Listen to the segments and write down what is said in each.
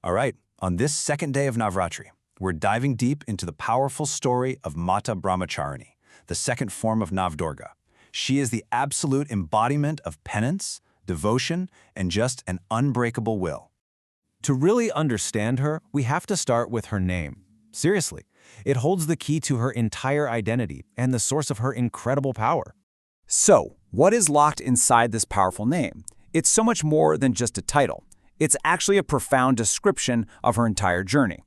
All right, on this second day of Navratri, we're diving deep into the powerful story of Mata Brahmacharini, the second form of Navdurga. She is the absolute embodiment of penance, devotion, and just an unbreakable will. To really understand her, we have to start with her name. Seriously, it holds the key to her entire identity and the source of her incredible power. So, what is locked inside this powerful name? It's so much more than just a title. It's actually a profound description of her entire journey.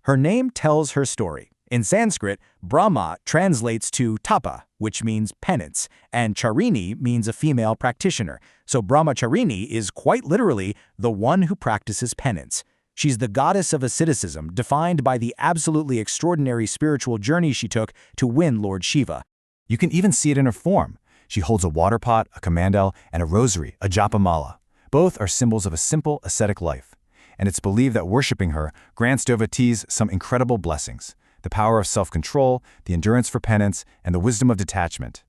Her name tells her story. In Sanskrit, Brahma translates to tapa, which means penance, and Charini means a female practitioner. So Brahmacharini is quite literally the one who practices penance. She's the goddess of asceticism, defined by the absolutely extraordinary spiritual journey she took to win Lord Shiva. You can even see it in her form. She holds a water pot, a kamandal, and a rosary, a japamala. Both are symbols of a simple, ascetic life. And it's believed that worshipping her grants devotees some incredible blessings: the power of self-control, the endurance for penance, and the wisdom of detachment.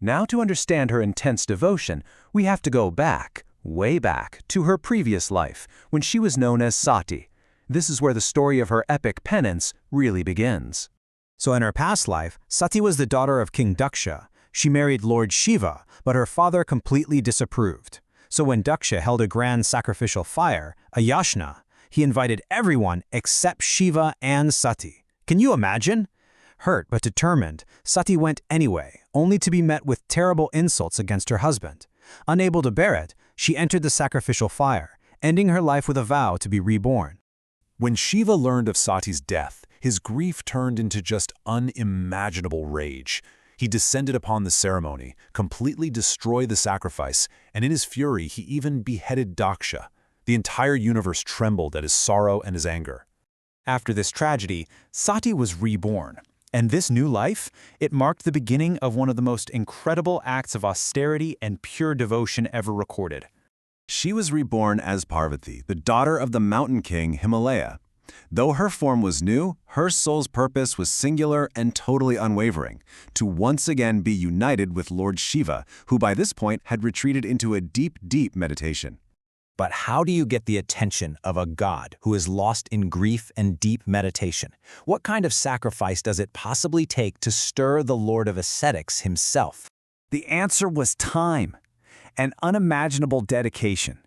Now, to understand her intense devotion, we have to go back, way back, to her previous life, when she was known as Sati. This is where the story of her epic penance really begins. So in her past life, Sati was the daughter of King Daksha. She married Lord Shiva, but her father completely disapproved. So when Daksha held a grand sacrificial fire, a yashna, he invited everyone except Shiva and Sati. Can you imagine? Hurt but determined, Sati went anyway, only to be met with terrible insults against her husband. Unable to bear it, she entered the sacrificial fire, ending her life with a vow to be reborn. When Shiva learned of Sati's death, his grief turned into just unimaginable rage. He descended upon the ceremony, completely destroyed the sacrifice, and in his fury he even beheaded Daksha. The entire universe trembled at his sorrow and his anger. After this tragedy, Sati was reborn. And this new life, it marked the beginning of one of the most incredible acts of austerity and pure devotion ever recorded. She was reborn as Parvati, the daughter of the mountain king Himalaya. Though her form was new, her soul's purpose was singular and totally unwavering: to once again be united with Lord Shiva, who by this point had retreated into a deep, deep meditation. But how do you get the attention of a god who is lost in grief and deep meditation? What kind of sacrifice does it possibly take to stir the Lord of Ascetics himself? The answer was time, an unimaginable dedication.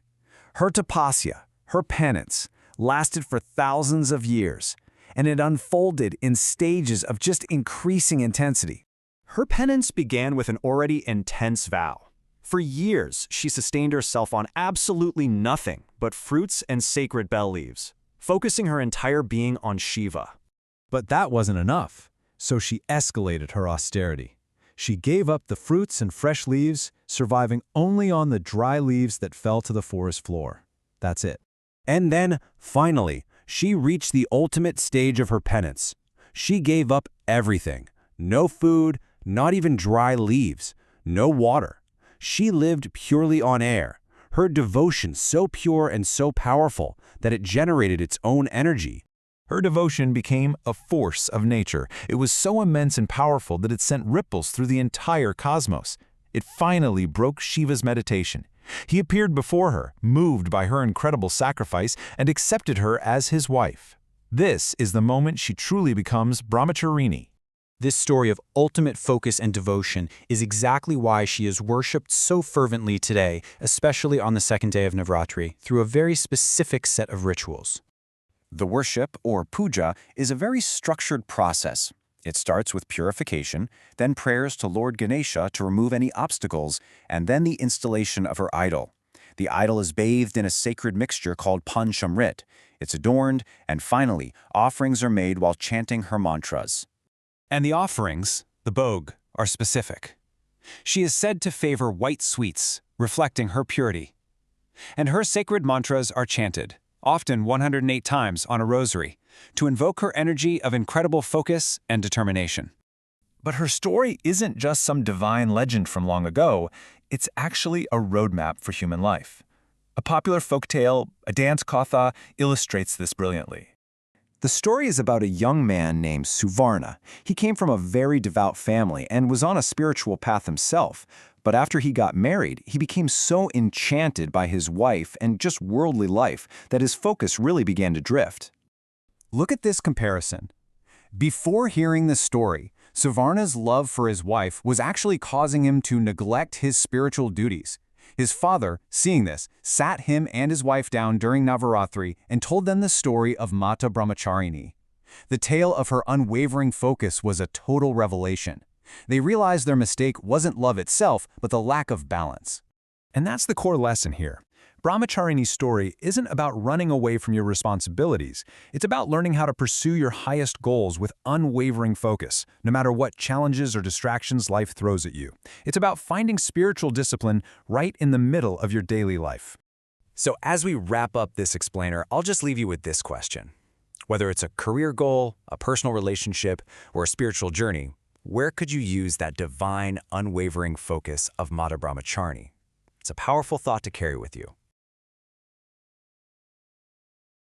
Her tapasya, her penance, lasted for thousands of years, and it unfolded in stages of just increasing intensity. Her penance began with an already intense vow. For years, she sustained herself on absolutely nothing but fruits and sacred bell leaves, focusing her entire being on Shiva. But that wasn't enough, so she escalated her austerity. She gave up the fruits and fresh leaves, surviving only on the dry leaves that fell to the forest floor. That's it. And then, finally, she reached the ultimate stage of her penance. She gave up everything. No food, not even dry leaves, no water. She lived purely on air, her devotion so pure and so powerful that it generated its own energy. Her devotion became a force of nature. It was so immense and powerful that it sent ripples through the entire cosmos. It finally broke Shiva's meditation. He appeared before her, moved by her incredible sacrifice, and accepted her as his wife. This is the moment she truly becomes Brahmacharini. This story of ultimate focus and devotion is exactly why she is worshipped so fervently today, especially on the second day of Navratri, through a very specific set of rituals. The worship, or puja, is a very structured process. It starts with purification, then prayers to Lord Ganesha to remove any obstacles, and then the installation of her idol. The idol is bathed in a sacred mixture called Panchamrit. It's adorned, and finally, offerings are made while chanting her mantras. And the offerings, the bhog, are specific. She is said to favor white sweets, reflecting her purity. And her sacred mantras are chanted, often 108 times on a rosary, to invoke her energy of incredible focus and determination. But her story isn't just some divine legend from long ago, it's actually a roadmap for human life. A popular folktale, a dance katha, illustrates this brilliantly. The story is about a young man named Suvarna. He came from a very devout family and was on a spiritual path himself, But after he got married, he became so enchanted by his wife and just worldly life that his focus really began to drift. Look at this comparison. Before hearing this story, Savarna's love for his wife was actually causing him to neglect his spiritual duties. His father, seeing this, sat him and his wife down during Navaratri and told them the story of Mata Brahmacharini. The tale of her unwavering focus was a total revelation. They realized their mistake wasn't love itself, but the lack of balance. And that's the core lesson here. Brahmacharini's story isn't about running away from your responsibilities. It's about learning how to pursue your highest goals with unwavering focus, no matter what challenges or distractions life throws at you. It's about finding spiritual discipline right in the middle of your daily life. So as we wrap up this explainer, I'll just leave you with this question. Whether it's a career goal, a personal relationship, or a spiritual journey, where could you use that divine, unwavering focus of Mata Brahmacharini? It's a powerful thought to carry with you.